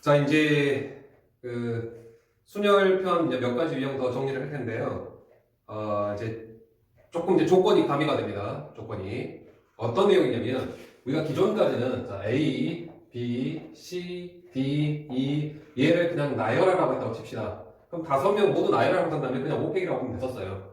자, 이제 순열편 이제 몇 가지 유형 더 정리를 할 텐데요. 이제 조금 이제 조건이 가미가 됩니다. 조건이 어떤 내용이냐면 우리가 기존까지는 자, A, B, C, D, E 얘를 그냥 나열하라고 했다고 칩시다. 그럼 5명 모두 나열하라고 한다면 그냥 5팩이라고 하면 됐었어요.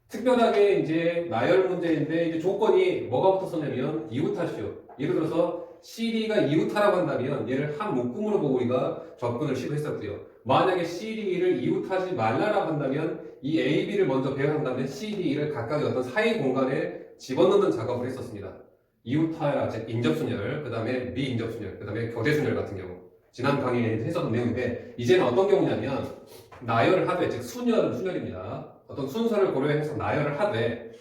특별하게 이제 나열 문제인데 이제 조건이 뭐가 붙었었냐면 이웃하시오. 예를 들어서 CD가 이웃하라고 한다면 얘를 한 묶음으로 보고 우리가 접근을 시도했었고요. 만약에 CD를 이웃하지 말라라고 한다면 이 AB를 먼저 배열한다면 CD를 각각의 어떤 사이 공간에 집어넣는 작업을 했었습니다. 이웃하라, 즉 인접순열, 그 다음에 미인접순열, 그 다음에 교대순열 같은 경우 지난 강의에 했었던 내용인데 이제는 어떤 경우냐면 나열을 하되, 즉 순열은 순열입니다. 어떤 순서를 고려해서 나열을 하되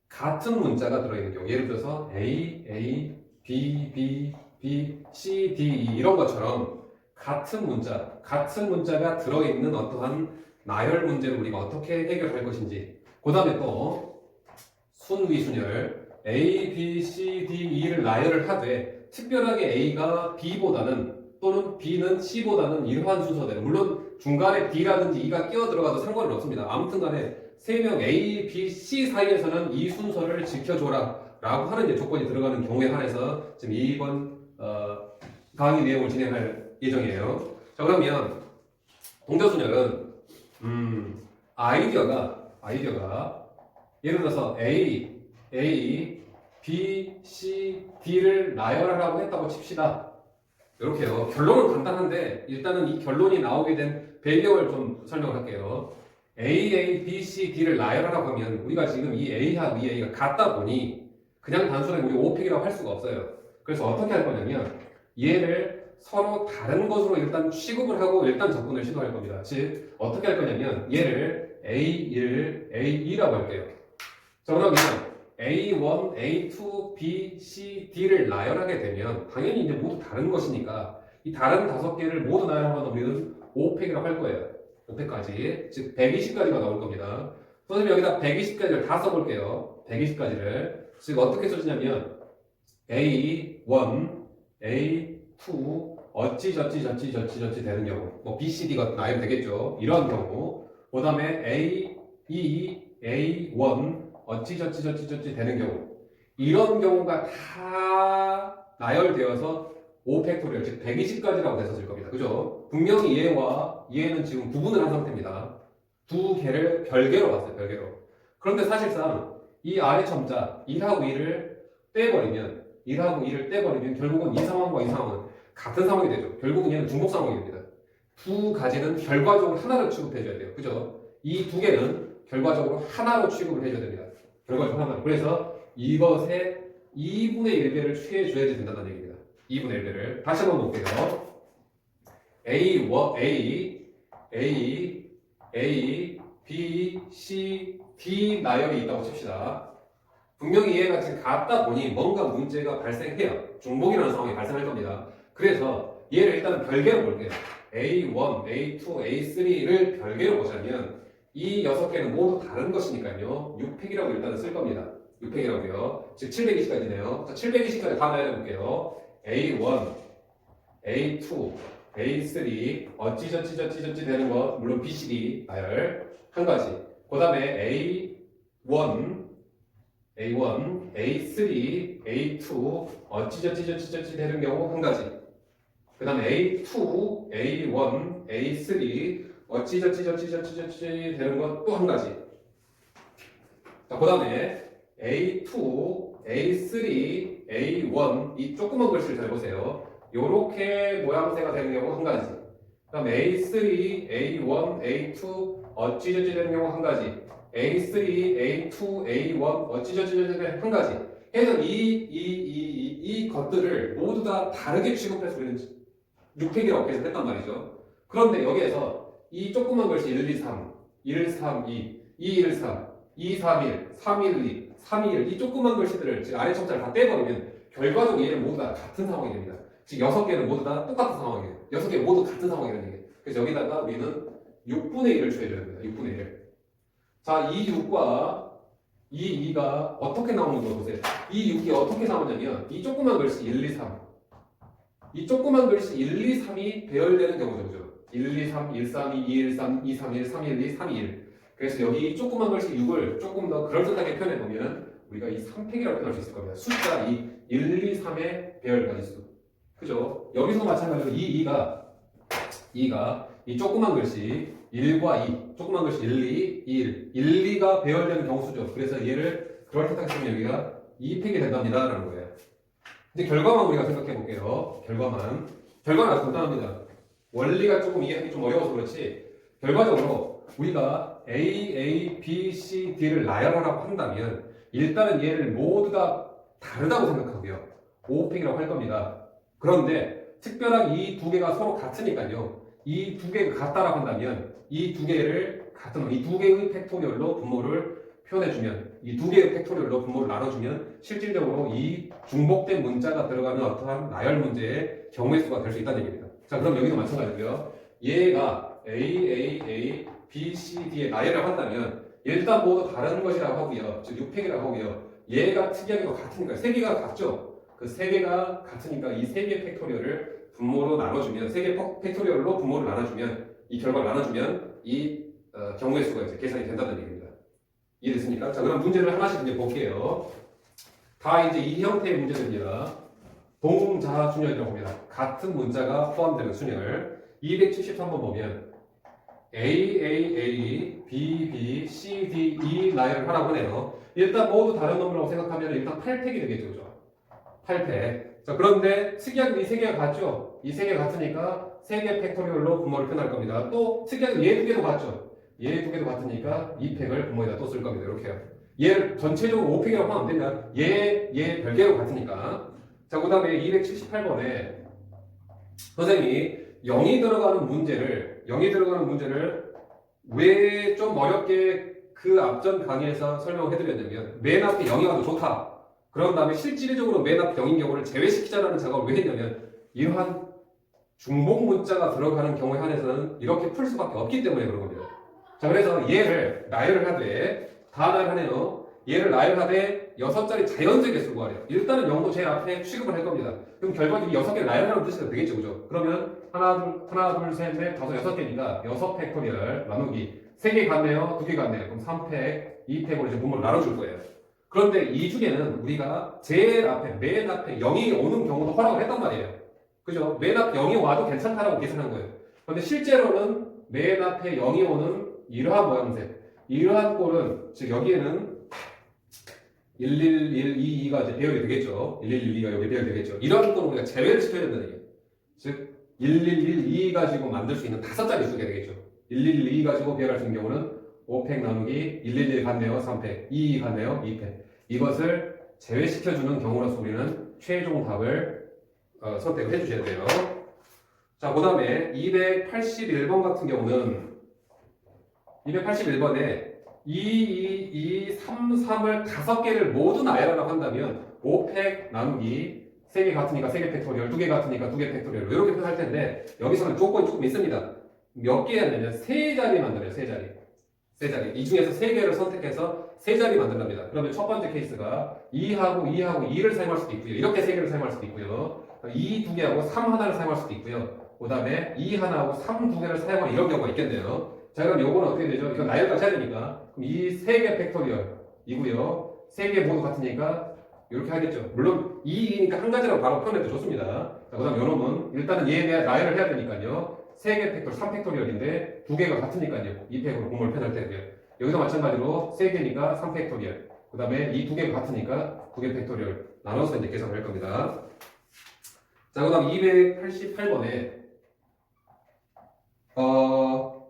같은 문자가 들어있는 경우, 예를 들어서 A, A, B, B, B, C, D, E 이런 것처럼 같은 문자가 들어있는 어떠한 나열 문제를 우리가 어떻게 해결할 것인지, 그 다음에 또 순위순열 A, B, C, D, E를 나열을 하되 특별하게 A가 B보다는 또는 B는 C보다는 이러한 순서대로, 물론 중간에 D라든지 E가 끼어 들어가도 상관은 없습니다. 아무튼 간에 3명 A, B, C 사이에서는 이 순서를 지켜줘라 라고 하는 이제 조건이 들어가는 경우에 한해서 지금 이번 강의 내용을 진행할 예정이에요. 자, 그러면 동조순열은 아이디어가 예를 들어서 A, B, C, D를 나열하라고 했다고 칩시다. 이렇게요. 결론은 간단한데 일단은 이 결론이 나오게 된 배경을 좀 설명할게요. A, B, C, D를 나열하라고 하면 우리가 지금 이 A하고 이 A가 같다 보니 그냥 단순하게 우리 5팩이라고 할 수가 없어요. 그래서 어떻게 할 거냐면 얘를 서로 다른 것으로 일단 취급을 하고 일단 접근을 시도할 겁니다. 즉 어떻게 할 거냐면 얘를 A1, A2라고 할게요. 자, 그러면 A1, A2, B, C, D를 나열하게 되면 당연히 이제 모두 다른 것이니까 이 다른 5개를 모두 나열하면 우리는 5팩이라고 할 거예요. 5팩까지. 즉 120까지가 나올 겁니다. 선생님 여기다 120까지를 다 써볼게요. 120까지를. 즉 어떻게 써지냐면 A1, A2 어찌저찌 되는 경우, 뭐 B, C, D가 나열이 되겠죠. 이런 경우. 그 다음에 A2, A1 어찌저찌 되는 경우, 이런 경우가 다 나열되어서 5팩토리얼, 즉 120까지라고 됐었을 겁니다. 그죠? 분명히 얘와 얘는 지금 구분을 한 상태입니다. 두 개를 별개로 봤어요. 별개로. 그런데 사실상 이 아래 첨자 1하고 2를 떼버리면 결국은 이 상황과 이 상황은 같은 상황이 되죠. 결국은 얘는 중복 상황입니다. 두 가지는 결과적으로 하나로 취급해줘야 돼요. 그죠? 이 두 개는 결과적으로 하나로 취급을 해줘야 됩니다. 결과적으로 하나로. 그래서 이것에 2분의 1배를 취해줘야지 된다는 얘기입니다. 2분의 1배를. 다시 한번 볼게요. A, B, C, D 나열이 있다고 칩시다. 분명히 얘가 지금 같다 보니 뭔가 문제가 발생해요. 중복이라는 상황이 발생할 겁니다. 그래서 얘를 일단 별개로 볼게요. A1, A2, A3를 별개로 보자면 이 6개는 모두 다른 것이니까요. 6팩이라고 일단은 쓸 겁니다. 6팩이라고요. 즉 720까지네요. 자, 720까지 다 나열해볼게요. A1, A2, A3 어찌저찌 되는 것, 물론 B, C, D 나열 한 가지. 그 다음에 A1, A3, A2 어찌저찌 되는 경우 한 가지. 그 다음에 A2, A1, A3 어찌저찌 되는 것 또 한 가지. 자, 그 다음에 A2, A3, A1 이 조그만 글씨를 잘 보세요. 요렇게 모양새가 되는 경우 한 가지. 그 다음에 A3, A1, A2 어찌저찌 되는 경우 한 가지. A3, A2, A1 어찌저찌 한 가지. 해서 이 것들을 모두 다 다르게 취급해서 우리는 6팩이라고 계속 했단 말이죠. 그런데 여기에서 이 조그만 글씨 1, 2, 3, 1, 3, 2, 2, 1, 3, 2, 3, 1, 3, 1, 2, 3, 2, 1 이 조그만 글씨들을 즉 아래 첨자를 다 떼버리면 결과적으로 얘는 모두 다 같은 상황이 됩니다. 즉 6개는 모두 다 똑같은 상황이에요. 6개 모두 같은 상황이라는 얘기예요. 그래서 여기다가 우리는 6분의 1을 취해줘야 됩니다. 6분의 1을. 자, 이 6과 이 2가 어떻게 나오는 거 보세요. 이 6이 어떻게 나오냐면 이 조그만 글씨 1, 2, 3 이 조그만 글씨 1, 2, 3이 배열되는 경우죠. 그죠? 1, 2, 3, 1, 3, 2, 2, 1, 3, 2, 3, 1, 3, 1, 2, 3, 2, 1. 그래서 여기 이 조그만 글씨 6을 조금 더 그럴듯하게 표현해보면 우리가 이 3팩이라고 표현할 수 있을 겁니다. 숫자 2, 1, 2, 3의 배열 가지수. 그죠? 여기서 마찬가지로 이 2가 이 조그만 글씨 1과 2, 조그만 글씨 1, 2, 1, 1, 2가 배열되는 경우수죠. 그래서 얘를 그럴듯하게 쓰면 여기가 2팩이 된답니다. 라는 거예요. 이제 결과만 우리가 생각해 볼게요. 결과는 아주 간단합니다. 원리가 조금 이해하기 좀 어려워서 그렇지, 결과적으로 우리가 A, B, C, D를 나열하라고 한다면 일단은 얘를 모두 다 다르다고 생각하고요. 5팩이라고 할 겁니다. 그런데 특별하게 이 두 개가 서로 같으니까요. 이 두 개가 같다라고 한다면 이 두 개를 같은 이 두 개의 팩토리얼로 분모를 표현해주면, 이 두 개의 팩토리얼로 분모를 나눠주면 실질적으로 이 중복된 문자가 들어가는 어떠한 나열 문제의 경우의 수가 될 수 있다는 얘기입니다. 자, 그럼 여기도 마찬가지고요. 얘가 A, B, C, D에 나열을 한다면 일단 모두 다른 것이라고 하고요. 즉 6팩이라고 하고요. 얘가 특이하게 같으니까 세 개가 같죠. 그 세 개가 같으니까 이 세 개의 팩토리얼을 분모로 나눠주면, 세 개의 팩토리얼로 분모를 나눠주면, 이 결과를 나눠주면 이 경우의 수가 이제 계산이 된다는 얘기입니다. 이해됐습니까? 자, 그럼 문제를 하나씩 이제 볼게요. 다 이제 이 형태의 문제들입니다. 동자순열이라고 합니다. 같은 문자가 포함되는 순열. 273번 보면 A, B, C, D, E 나열을 하라고 하네요. 일단 모두 다른 놈이라고 생각하면 일단 8팩이 되겠죠. 그죠? 8팩. 자, 그런데 특이하게 이 세 개가 같죠? 이 세 개가 같으니까 세 개 팩토리얼로 분모를 표현할 겁니다. 또 특이하게 얘 두 개도 같죠? 얘 두 개도 같으니까 2팩을 분모에다 또 쓸 겁니다. 이렇게요. 얘 전체적으로 5팩이라고 하면 안 됩니다. 얘 별개로 같으니까. 자, 그 다음에 278번에 선생님이 0이 들어가는 문제를 왜 좀 어렵게 그 앞전 강의에서 설명을 해드렸냐면, 맨 앞에 0이 가도 좋다. 그런 다음에 실질적으로 맨 앞에 0인 경우를 제외시키자라는 작업을 왜 했냐면, 이러한 중복 문자가 들어가는 경우에 한해서는 이렇게 풀 수밖에 없기 때문에 그런 겁니다. 자, 그래서 얘를 나열을 하되, 다 나열하네요. 얘를 나열하되 6자리 자연수 개수를 구하래요. 일단은 0도 제일 앞에 취급을 할 겁니다. 그럼 결과적으로 6개를 나열하는 뜻이 되겠죠, 그죠? 그러면 하나, 둘, 셋, 넷, 다섯, 6개니까 6팩토리얼 나누기 3개 같네요, 2개 같네요. 그럼 3팩, 2팩으로 이제 분모를 나눠줄 거예요. 그런데 이 중에는 우리가 제일 앞에, 맨 앞에 0이 오는 경우도 허락을 했단 말이에요. 그죠? 맨 앞에 0이 와도 괜찮다라고 계산한 거예요. 그런데 실제로는 맨 앞에 0이 오는 이러한 모양새, 이러한 꼴은, 즉 여기에는 1112가 이제 배열이 되겠죠. 1112가 여기 배열이 되겠죠. 이런 꼴은 우리가 제외를 시켜야 된다는 얘기예요. 즉 1112 가지고 만들 수 있는 5자리 수가 되겠죠. 1112 가지고 배열할 수 있는 경우는 5팩 나누기 111 같네요, 3팩, 2 같네요, 2팩. 이것을 제외시켜주는 경우로서 우리는 최종 답을 선택을 해주셔야 돼요. 자, 그 다음에 281번 같은 경우는 281번에 2, 3, 3을 5개를 모두 나열하라고 한다면 5팩 나누기 3개 같으니까 3개 팩토리얼, 2개 같으니까 2개 팩토리얼 이렇게 표현할 텐데, 여기서는 조건이 조금 있습니다. 몇 개 하냐면 3자리 만들어요. 3자리. 이 중에서 3개를 선택해서 3자리 만든답니다. 그러면 첫 번째 케이스가 2하고 2를 사용할 수도 있고요. 이렇게 3개를 사용할 수도 있고요. 2 2개하고 3 하나를 사용할 수도 있고요. 그 다음에 2 하나하고 3 2개를 사용하는 이런 경우가 있겠네요. 자, 그럼 요거는 어떻게 되죠? 이건 나열까지 해야 되니까. 그럼 이 3개 팩토리얼이고요. 3개 모두 같으니까 이렇게 하겠죠. 물론 2이니까 한 가지라고 바로 표현해도 좋습니다. 자, 그 다음 요놈은 일단은 얘 나열을 해야 되니까요. 3개 팩토리얼, 3팩토리얼인데 2개가 같으니까요. 2팩으로 공모를 표현할 때고요. 여기서 마찬가지로 3개니까 3팩토리얼. 그 다음에 이 2개가 같으니까 2개 팩토리얼 나눠서 이제 계산을 할 겁니다. 자, 그 다음 288번에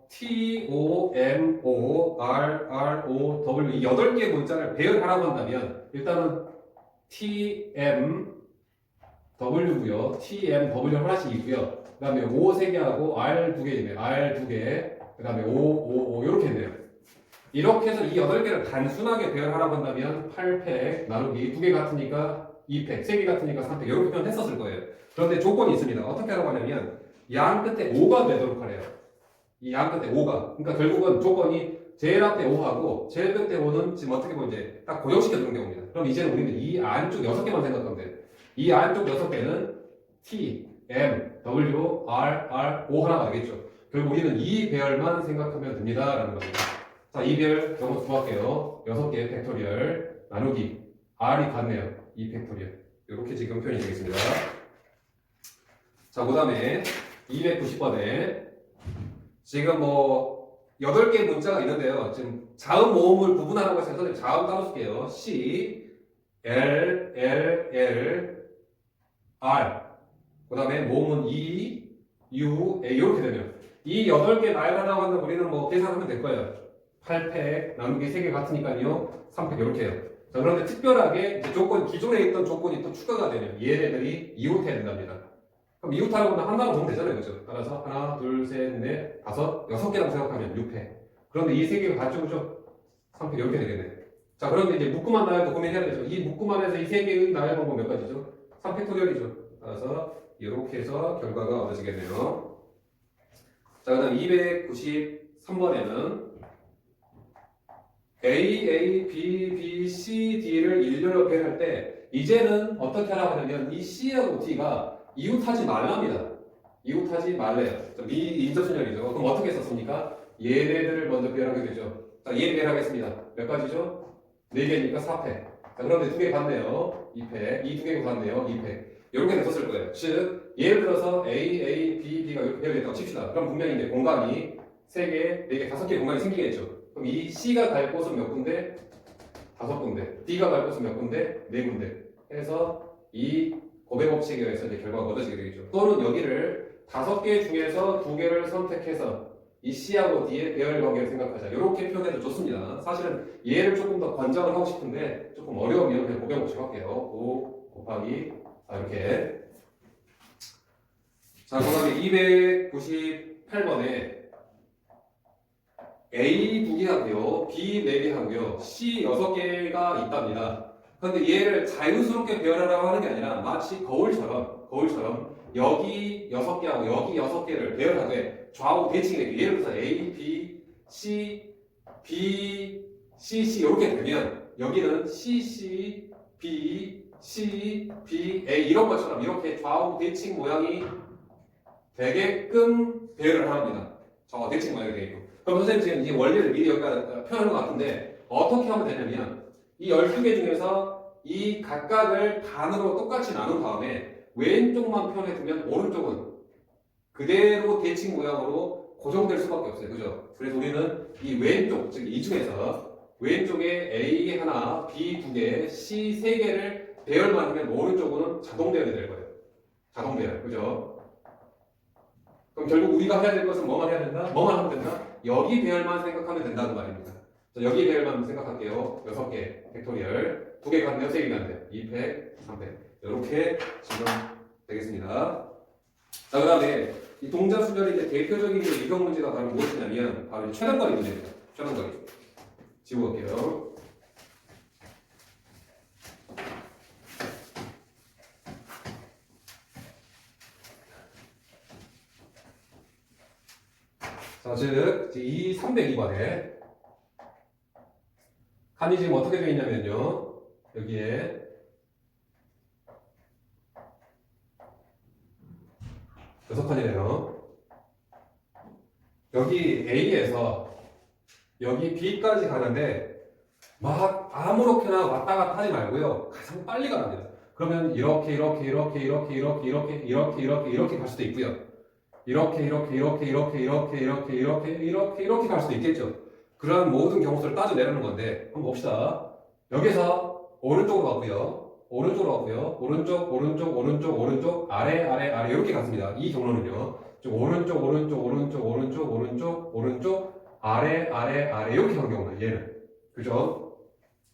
T, O, M, O, R, R, O, W 이 8개의 문자를 배열하라고 한다면 일단은 T, M, W고요. T, M, W 하나씩 있고요. 그 다음에 O 3개하고 R 2개 있네요. R 2개, 그 다음에 O 이렇게 있네요. 이렇게 해서 이 8개를 단순하게 배열하라고 한다면 8팩 나누기 2개 같으니까 2팩, 3개 같으니까 3팩 이렇게 표현했었을 거예요. 그런데 조건이 있습니다. 어떻게 하라고 하냐면 양 끝에 5가 되도록 하래요. 이 양 끝에 5가. 그러니까 결국은 조건이 제일 앞에 5하고 제일 끝에 5는 지금 어떻게 보면 이제 딱 고정시켜주는 경우입니다. 그럼 이제는 우리는 이 안쪽 6개만 생각하면 돼요. 이 안쪽 6개는 T, M, W, R, O 하나가 되겠죠. 결국 우리는 이 배열만 생각하면 됩니다. 라는 겁니다. 자, 이 배열 경우 구할게요. 6개 팩토리얼 나누기 R이 같네요. 2 팩토리얼. 이렇게 지금 표현이 되겠습니다. 자, 그 다음에 290번에 지금 뭐 8개 문자가 있는데요. 지금 자음 모음을 구분하라고 해서 선생님 자음 따로쓸게요. C, L, R. 그 다음에 모음은 E, U, A 이렇게 되면 이 8개 나열하라고 하면 우리는 뭐 계산하면 될 거예요. 8팩 나누기 3개 같으니까요. 3팩 이렇게 해요. 자, 그런데 특별하게 이제 조건, 기존에 있던 조건이 또 추가가 되면 얘네들이 이웃해야 된답니다. 그럼 이웃하라고 하면 하나로 보면 되잖아요. 그죠? 따라서 하나, 둘, 셋, 넷, 다섯, 6개라고 생각하면 6팩. 그런데 이 3개가 같죠? 그죠? 3팩 이렇게 되겠네. 자, 그런데 이제 묶음만 나열도 고민해야 되죠. 이 묶음만에서 이 3개의 나열 방법 몇 가지죠? 3팩토리얼이죠. 따라서 이렇게 해서 결과가 얻어지겠네요. 자, 그 다음 293번에는 A, B, C, D를 일렬로 배열할 때 이제는 어떻게 하라고 하냐면 이 C하고 D가 이웃하지 말랍니다. 이웃하지 말래요. 미 인접순열이죠. 그럼 어떻게 썼습니까? 얘네들을 먼저 배열하게 되죠. 자, 얘 배열하겠습니다. 몇 가지죠? 4개니까 4팩. 자, 그런데 2개 같네요. 2팩. 이 2개가 같네요. 2팩. 이렇게 됐었을 거예요. 즉, 예를 들어서 A, B가 이렇게 배열됐다고 칩시다. 그럼 분명히 이제 공간이 3개, 4개, 5개 공간이 생기겠죠. 그럼 이 C가 갈 곳은 몇 군데? 5군데. D가 갈 곳은 몇 군데? 4군데. 해서 이 고백 법칙에 의해서 이제 결과가 얻어지게 되겠죠. 또는 여기를 5개 중에서 2개를 선택해서 이 C하고 D의 배열 관계를 생각하자. 이렇게 표현해도 좋습니다. 사실은 얘를 조금 더 권장을 하고 싶은데 조금 어려우면 그냥 고백 법칙 할게요. 5 곱하기 4 이렇게. 자, 그 다음에 298번에 A 2개 하고요, B 4개 하고요, C 6개가 있답니다. 그런데 얘를 자유스럽게 배열하라고 하는 게 아니라 마치 거울처럼 여기 6개하고 여기 6개를 배열하되 좌우 대칭이 되게 예를 들어서 A, B, C, B, C 이렇게 되면 여기는 C, B, C, B, A 이런 것처럼 이렇게 좌우 대칭 모양이 되게끔 배열을 합니다. 좌우 대칭 모양이 되게끔. 그럼 선생님 지금 이 원리를 미리 여기다 표현한 것 같은데 어떻게 하면 되냐면 이 12개 중에서 이 각각을 반으로 똑같이 나눈 다음에 왼쪽만 표현해두면 오른쪽은 그대로 대칭 모양으로 고정될 수밖에 없어요. 그죠? 그래서 우리는 이 왼쪽, 즉 이 중에서 왼쪽에 A 하나, B 2개, C 3개를 배열만 하면 오른쪽은 자동 배열이 될 거예요. 자동 배열. 그죠? 그럼 결국 우리가 해야 될 것은 뭐만 해야 된다? 뭐만 하면 된다? 여기 배열만 생각하면 된다는 말입니다. 자, 여기 배열만 생각할게요. 6개 팩토리얼. 2개 같네요. 3개 같네요. 2팩, 3팩. 이렇게 지금 되겠습니다. 자, 그 다음에 이 동자 수열의 이제 대표적인 유형 문제가 바로 무엇이냐면 바로 최단거리 문제입니다. 최단거리. 지워볼게요. 자, 즉, 이 302번에 칸이 지금 어떻게 되어 있냐면요. 여기에 여섯 칸이네요. 여기 A에서 여기 B까지 가는데 막 아무렇게나 왔다 갔다 하지 말고요. 가장 빨리 가야 돼요. 그러면 이렇게 갈 수도 있고요. 이렇게 갈 수도 있겠죠. 그러한 모든 경우수를 따져내려는 건데 한번 봅시다. 여기서 오른쪽으로 가고요. 오른쪽 아래 이렇게 갔습니다. 이 경로는요. 즉 오른쪽 아래 이렇게 가는 경우는 얘는 그죠?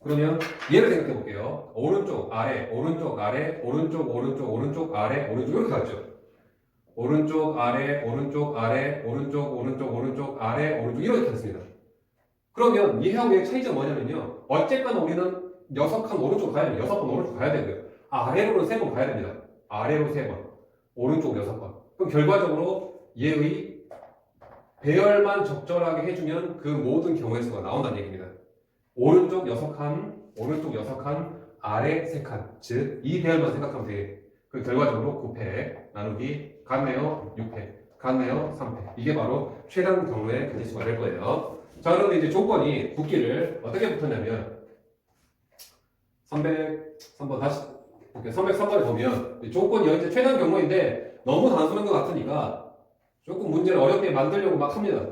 그러면 얘를 생각해 볼게요. 오른쪽 아래 이렇게 갔죠. 오른쪽 아래 이렇게 갔습니다. 그러면 얘하고 얘의 차이점 뭐냐면요. 어쨌거나 우리는 6칸 오른쪽 가야 돼요. 6번 오른쪽 가야 되고요. 아래로는 3번 가야 됩니다. 아래로 3번, 오른쪽 6번. 그럼 결과적으로 얘의 배열만 적절하게 해주면 그 모든 경우의 수가 나온다는 얘기입니다. 오른쪽 6칸, 아래 3칸. 즉, 이 배열만 생각하면 돼요. 그 결과적으로 9팩 나누기 같네요. 6팩 같네요. 3팩. 이게 바로 최단 경우의 가지수가 될 거예요. 자, 그런데 이제 조건이 붓기를 어떻게 붙었냐면 303번 다시 이렇게 303번에 보면 조건이 현재 최단 경우인데 너무 단순한 것 같으니까 조금 문제를 어렵게 만들려고 막 합니다.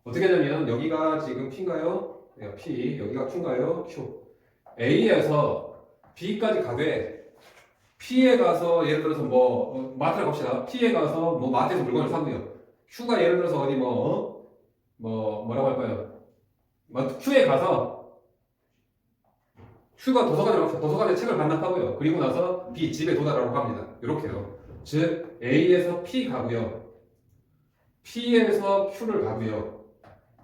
어떻게 하냐면 여기가 지금 P인가요? P, 여기가 Q인가요? Q. A에서 B까지 가되 P에 가서 예를 들어서 마트를 갑시다. P에 가서 마트에서 물건을 사고요. Q가 예를 들어서 어디 뭐라고 할까요? Q에 가서 Q가 도서관에 책을 반납하고요. 그리고 나서 B 집에 도달하라고 합니다. 이렇게요. 즉 A에서 P 가고요. P에서 Q를 가고요.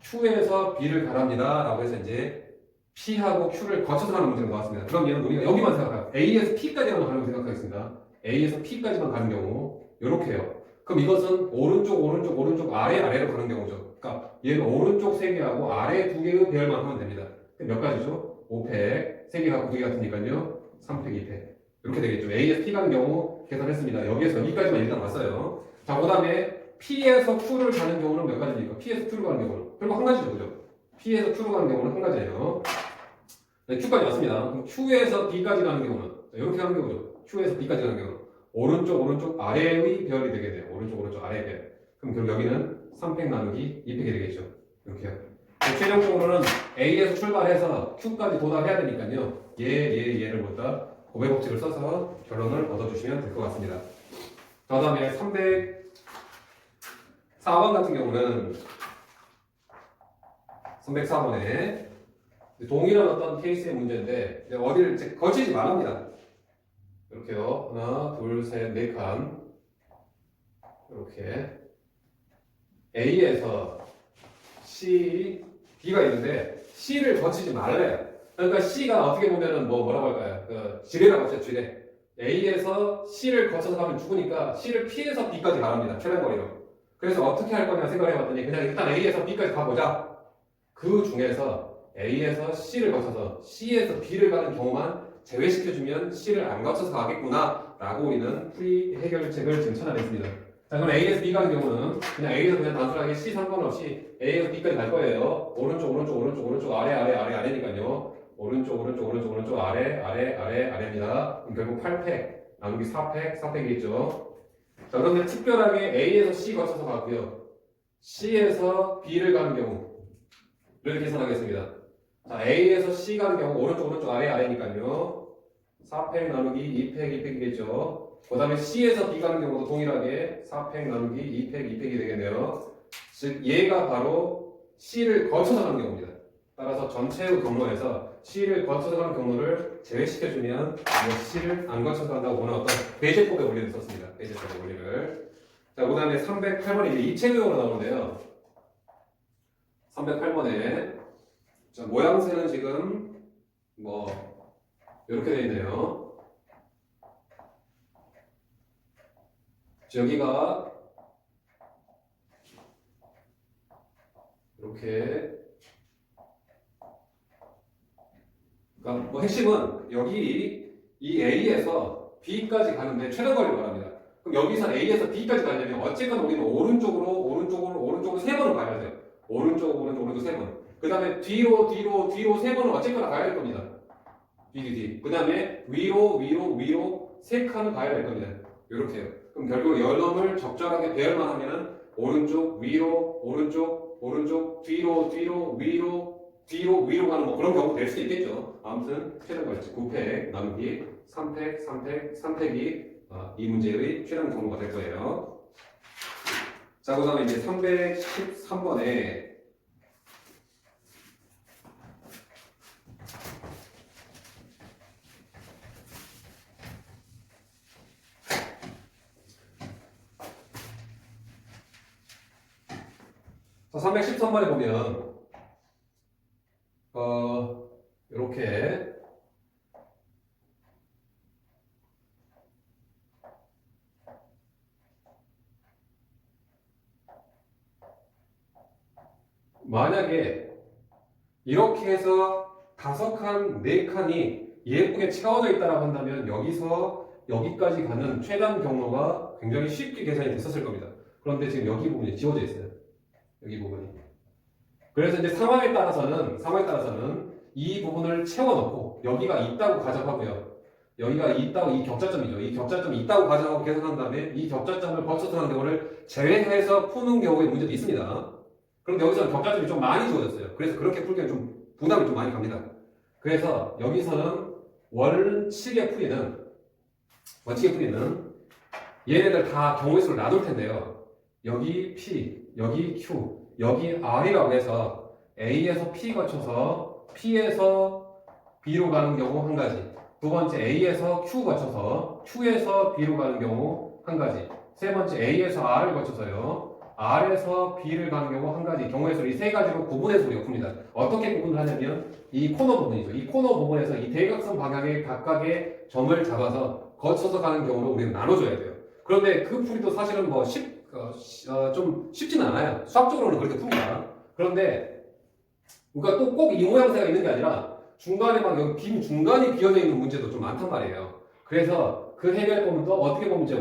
Q에서 B를 가랍니다. 라고 해서 이제 P하고 Q를 거쳐서 가는 문제가 나왔습니다. 그럼 얘는 우리가 여기만 생각해요. A에서 P까지만 가는 거 생각하겠습니다. A에서 P까지만 가는 경우 이렇게요. 그럼 이것은 오른쪽 아래로 가는 경우죠. 그러니까 얘는 오른쪽 3개하고 아래 2개의 배열만 하면 됩니다. 그럼 몇 가지죠? 5팩 3개 갖고 2개 같으니까요. 3팩 2팩 이렇게 되겠죠. A에서 P 가는 경우 계산했습니다. 여기에서 여기까지만 일단 왔어요. 자, 그 다음에 P에서 Q를 가는 경우는 몇 가지입니까? P에서 Q를 가는 경우는 결국 한 가지죠, 그죠? P에서 Q로 가는 경우는 한 가지예요. 네, Q까지 왔습니다. 그럼 Q에서 B까지 가는 경우는 이렇게 하는 경우죠. Q에서 B까지 가는 경우는 오른쪽 아래의 배열이 되겠네요. 오른쪽 아래의 배열. 그럼 결국 여기는 3팩 나누기 2팩이 되겠죠. 이렇게요. 최종적으로는 A에서 출발해서 Q까지 도달해야 되니까요. 얘를 보다 고배 법칙을 써서 결론을 얻어주시면 될 것 같습니다. 그 다음에 304번 같은 경우는 304번에 동일한 어떤 케이스의 문제인데 어디를 거치지 말랍니다. 이렇게요. 하나, 둘, 셋, 네 칸. 이렇게 A에서 C, B가 있는데 C를 거치지 말래요. 그러니까 C가 어떻게 보면은 뭐라고 할까요? 지뢰라고 하죠, 지뢰. A에서 C를 거쳐서 가면 죽으니까 C를 피해서 B까지 가랍니다. 최단 거리로. 그래서 어떻게 할 거냐 생각을 해봤더니 그냥 일단 A에서 B까지 가보자. 그 중에서 A에서 C를 거쳐서 C에서 B를 가는 경우만 제외시켜주면 C를 안 거쳐서 가겠구나 라고 우리는 풀이 해결책을 지금 찾아냈습니다. 자, 그럼 A에서 B 가는 경우는 A에서 그냥 단순하게 C 상관없이 A에서 B까지 갈 거예요. 오른쪽 아래니까요. 오른쪽 아래입니다. 그럼 결국 8팩 나누기 4팩이겠죠. 자, 그러면 특별하게 A에서 C 거쳐서 가고요. C에서 B를 가는 경우를 계산하겠습니다. 자, A에서 C 가는 경우 오른쪽 아래니까요. 4팩 나누기 2팩이겠죠. 그 다음에 C에서 B 가는 경우도 동일하게 4팩 나누기 2팩이 되겠네요. 즉 얘가 바로 C를 거쳐서 가는 경우입니다. 따라서 전체의 경로에서 C를 거쳐서 가는 경로를 제외시켜주면 C를 안 거쳐서 간다고 보는 어떤 배제법의 원리를 썼습니다. 배제법의 원리를. 자, 그 다음에 308번에 이제 입체도형으로 나오는데요. 308번에 자, 모양새는 지금 이렇게 되어 있네요. 여기가 이렇게, 그러니까 핵심은 여기 이 A에서 B까지 가는데 최단 거리를 말합니다. 그럼 여기서 A에서 B까지 가려면 어쨌건 우리는 오른쪽으로 3번을 가야 돼요. 오른쪽 3번. 그 다음에 뒤로 3번은 어쨌거나 가야 될 겁니다. 뒤. 그 다음에 위로 3칸을 가야 될 겁니다. 이렇게요. 그럼 결국 열놈을 적절하게 배열만 하면 오른쪽, 위로, 뒤로 가는 그런 경우 될 수 있겠죠. 아무튼 최단 거리 9팩 나누기 3팩이 이 문제의 최단 경우가 될 거예요. 자, 그 다음에 이제 313번에 자, 313번에 보면 이렇게 만약에 이렇게 해서 5칸, 4칸이 예쁘게 채워져 있다고 한다면 여기서 여기까지 가는 최단 경로가 굉장히 쉽게 계산이 됐었을 겁니다. 그런데 지금 여기 부분이 지워져 있어요. 여기 부분이. 그래서 이제 상황에 따라서는 이 부분을 채워넣고 여기가 있다고 가정하고요. 여기가 있다고 이 격자점이죠. 이 격자점이 있다고 가정하고 계산한 다음에 이 격자점을 거쳐서 하는 경우를 제외해서 푸는 경우의 문제도 있습니다. 그런데 여기서는 격자점이 좀 많이 주어졌어요. 그래서 그렇게 풀기엔 좀 부담이 좀 많이 갑니다. 그래서 여기서는 원칙의 풀이는 얘네들 다 경우의 수를 나눌 텐데요. 여기 P, 여기 Q, 여기 R이라고 해서 A에서 P 거쳐서 P에서 B로 가는 경우 한 가지. 두 번째 A에서 Q 거쳐서 Q에서 B로 가는 경우 한 가지. 세 번째 A에서 R을 거쳐서요. R에서 B를 가는 경우 한 가지. 경우의 수를 이 세 가지로 구분해서 우리가 풉니다. 어떻게 구분을 하냐면 이 코너 부분이죠. 이 코너 부분에서 이 대각선 방향의 각각의 점을 잡아서 거쳐서 가는 경우로 우리는 나눠줘야 돼요. 그런데 그 풀이도 사실은 좀 쉽지는 않아요. 수학적으로는 그렇게 풉니다. 그런데 우리가 또 꼭 이 모양새가 있는 게 아니라 중간에 막 여기 빈 중간이 비어져 있는 문제도 좀 많단 말이에요. 그래서 그 해결법도 어떻게 보면 이제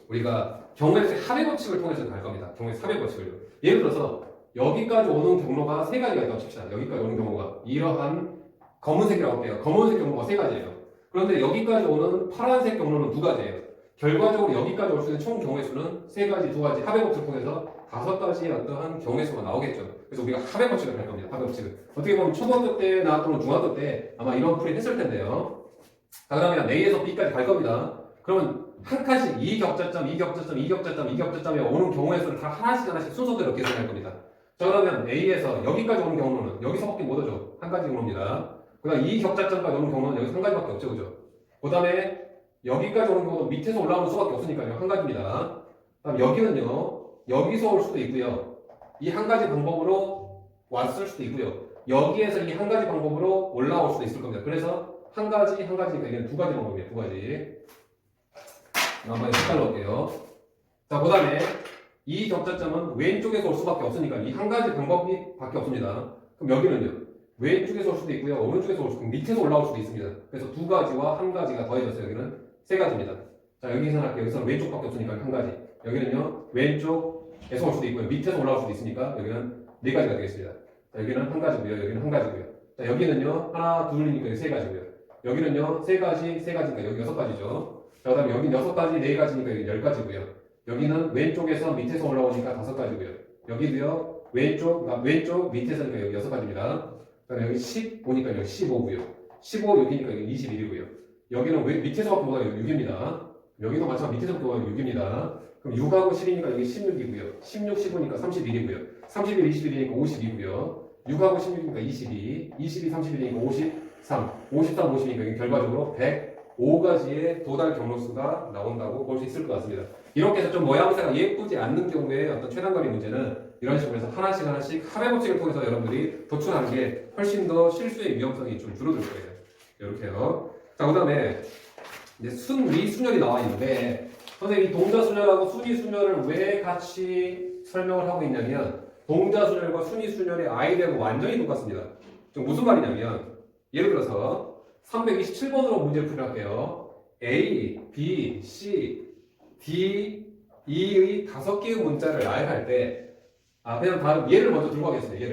우리가 경우의 합의 법칙을 통해서 갈 겁니다. 경우의 합의 법칙을요. 예를 들어서 여기까지 오는 경로가 세 가지가 있다고 칩시다. 여기까지 오는 경로가 이러한 검은색이라고 할게요. 검은색 경로가 세 가지예요. 그런데 여기까지 오는 파란색 경로는 두 가지예요. 결과적으로 여기까지 올 수 있는 총 경우의 수는 세 가지, 두 가지 합의 법칙을 통해서 다섯 가지의 어떠한 경우의 수가 나오겠죠. 그래서 우리가 합의 법칙을 할 겁니다. 합의 법칙을. 어떻게 보면 초등학교 때나 또는 중학교 때 아마 이런 풀이 했을 텐데요. 자, 그러면 A에서 B까지 갈 겁니다. 그러면 한 칸씩 이 격자점에 오는 경우의 수를 다 하나씩 순서대로 계산할 겁니다. 자, 그러면 A에서 여기까지 오는 경우는 여기서밖에 못 오죠. 한 가지 경로입니다. 그 다음 이 격자점까지 오는 경우는 여기서 한 가지밖에 없죠. 그죠? 그 다음에 여기까지 오는 경우도 밑에서 올라오는 수밖에 없으니까요. 한 가지입니다. 그다음 여기는요. 여기서 올 수도 있고요. 이 한 가지 방법으로 왔을 수도 있고요. 여기에서 이 한 가지 방법으로 올라올 수도 있을 겁니다. 그래서 한 가지니까 이게 두 가지 방법이에요. 두 가지. 한번 색깔로 할게요. 자, 그 다음에 이 격자점은 왼쪽에서 올 수밖에 없으니까 이 한 가지 방법이 밖에 없습니다. 그럼 여기는요. 왼쪽에서 올 수도 있고요. 오른쪽에서 올 수도 있고 밑에서 올라올 수도 있습니다. 그래서 두 가지와 한 가지가 더해져서 여기는 세 가지입니다. 자, 여기 계산할게요. 여기서는 왼쪽밖에 없으니까 한 가지. 여기는요. 왼쪽에서 올 수도 있고요. 밑에서 올라올 수도 있으니까 여기는 네 가지가 되겠습니다. 자, 여기는 한 가지고요. 여기는 한 가지고요. 자, 여기는요. 하나, 둘이니까 세 가지고요. 여기는요. 세 가지니까 여기 여섯 가지죠. 자, 그 다음에 여기는 여섯 가지, 네 가지니까 여기 열 가지고요. 여기는 왼쪽에서 밑에서 올라오니까 다섯 가지고요. 여기도요. 왼쪽 밑에서니까 여기 여섯 가지입니다. 그다음에 여기 10 보니까 여기 15고요. 15 여기니까 여기 21이고요. 여기는 밑에서밖에 못 가요. 6입니다. 여기도 마찬가지로 밑에서밖에 못 가요. 6입니다. 그럼 6하고 10이니까 여기 16이고요. 16, 15니까 31이고요. 31, 21이니까 52이고요. 6하고 16이니까 22, 22, 31이니까 53, 53, 50이니까 여기 결과적으로 105가지의 도달 경로수가 나온다고 볼 수 있을 것 같습니다. 이렇게 해서 좀 모양새가 예쁘지 않는 경우에 어떤 최단거리 문제는 이런 식으로 해서 하나씩 합의 법칙을 통해서 여러분들이 도출하는 게 훨씬 더 실수의 위험성이 좀 줄어들 거예요. 이렇게요. 자, 그 다음에 이제 순위 순열이 나와 있는데 선생님이 동자 순열하고 순위 순열을 왜 같이 설명을 하고 있냐면 동자 순열과 순위 순열의 아이디어가 완전히 똑같습니다. 지금 무슨 말이냐면 예를 들어서 327번으로 문제를 풀이할게요. A, B, C, D, E의 5개의 문자를 나열할 때 그냥 다른 예를 먼저 들고 가겠습니다.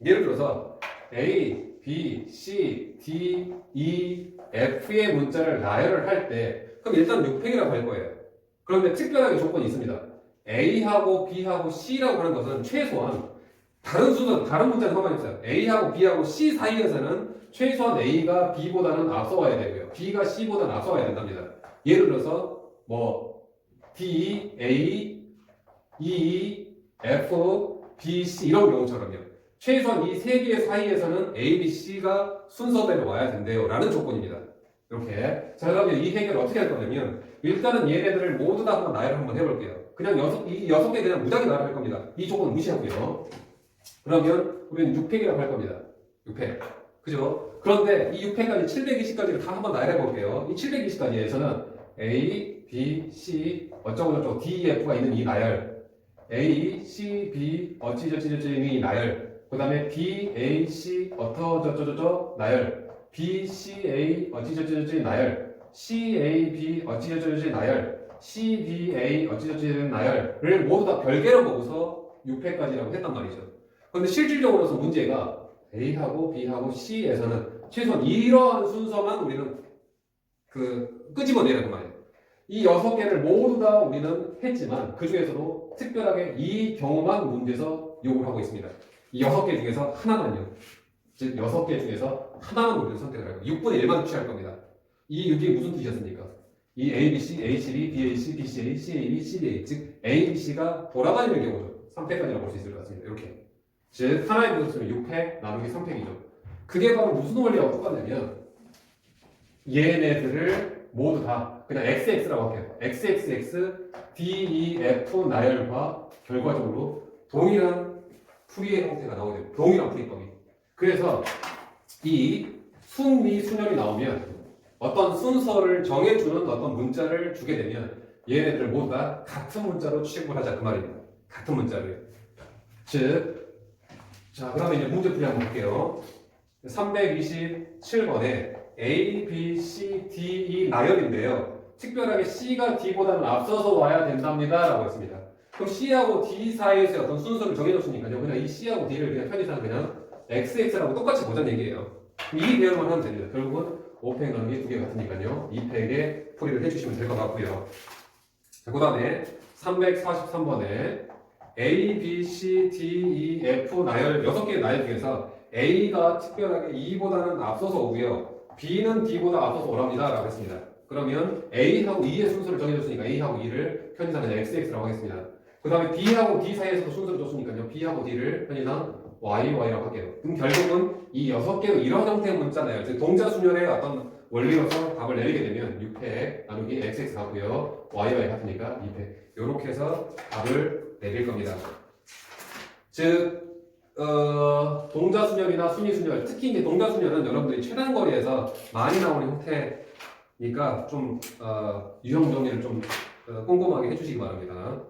예를 들어서 A, B, C, D, E, F의 문자를 나열을 할 때 그럼 일단 6팩이라고 할 거예요. 그런데 특별하게 조건이 있습니다. A하고 B하고 C라고 하는 것은 최소한 다른 문자는 상관이 없어요. A하고 B하고 C 사이에서는 최소한 A가 B보다는 앞서와야 되고요. B가 C보다는 앞서와야 된답니다. 예를 들어서 D, A, E, F, B, C 이런 경우처럼요. 최소한 이 세 개의 사이에서는 A, B, C가 순서대로 와야 된대요. 라는 조건입니다. 이렇게. 자, 그러면 이 해결을 어떻게 할 거냐면 일단은 얘네들을 모두 다 한번 나열을 한번 해볼게요. 그냥 이 여섯 개 그냥 무작위 나열할 겁니다. 이 조건은 무시하고요. 그러면 우리는 6팩이라고 할 겁니다. 6팩. 그죠? 그런데 이 6팩까지 720까지를 다 한번 나열해 볼게요. 이 720까지에서는 A, B, C, 어쩌고저쩌고 D, F가 있는 이 나열 A, C, B, 어찌저찌저찌 이 나열 그 다음에 B, A, C, 어쩌저쩌저 나열 B, C, A, 어찌저찌저찌 나열 CAB 어찌저찌 나열, CBA 어찌저찌 나열을 모두 다 별개로 보고서 6회까지라고 했단 말이죠. 그런데 실질적으로서 문제가 A하고 B하고 C에서는 최소한 이러한 순서만 우리는 끄집어내라는 그 말이에요. 이 6개를 모두 다 우리는 했지만 그 중에서도 특별하게 이 경우만 문제에서 요구를 하고 있습니다. 이 6개 중에서 하나만요. 즉 6개 중에서 하나만 우리는 선택을 하고 6분의 1만 취할 겁니다. 이 6이 무슨 뜻이었습니까? 이 ABC, HB, BAC, BCA, CAB, CDA 즉 ABC가 돌아다니는 경우죠. 3패까지라고 볼 수 있을 것 같습니다. 이렇게 즉 하나의 분수는 6패 나누기 3패이죠. 그게 바로 무슨 원리하고 똑같냐면 얘네들을 모두 다 그냥 XX라고 할게요. XXX, DEF 나열과 결과적으로 동일한 풀이의 형태가 나오게 돼요. 동일한 풀이법이. 그래서 이 순미 순열이 나오면 어떤 순서를 정해주는 어떤 문자를 주게 되면 얘네들을 모두 다 같은 문자로 취급을 하자 그 말입니다. 같은 문자를. 즉, 자 그다음에 이제 문제풀이 한번 볼게요. 327번에 A, B, C, D, E 나열인데요. 특별하게 C가 D보다는 앞서서 와야 된답니다. 라고 했습니다. 그럼 C하고 D 사이에서 어떤 순서를 정해줬으니까요. 그냥 이 C하고 D를 그냥 편의상 그냥 XX라고 똑같이 보자는 얘기예요. 이 배열만 하면 됩니다. 결국은 5팩 나누기 2개 같으니까요. 2팩에 풀이를 해주시면 될 것 같고요. 그 다음에 343번에 A, B, C, D, E, F 나열 6개의 나열 중에서 A가 특별하게 E보다는 앞서서 오고요. B는 D보다 앞서서 오랍니다. 라고 했습니다. 그러면 A하고 E의 순서를 정해줬으니까 A하고 E를 편의상 그냥 XX라고 하겠습니다. 그 다음에 B하고 D 사이에서도 순서를 줬으니까요. B하고 D를 편의상 YY라고 할게요. 그럼 결국은 이 6개의 이런 형태의 문자나요. 즉 동자 순열의 어떤 원리로서 답을 내리게 되면 6팩 나누기 XX 같고요. YY 같으니까 2팩. 이렇게 해서 답을 내릴 겁니다. 즉 동자 순열이나 순위 순열, 특히 이제 동자 순열은 여러분들이 최단 거리에서 많이 나오는 형태니까 좀 유형 정리를 좀 꼼꼼하게 해주시기 바랍니다.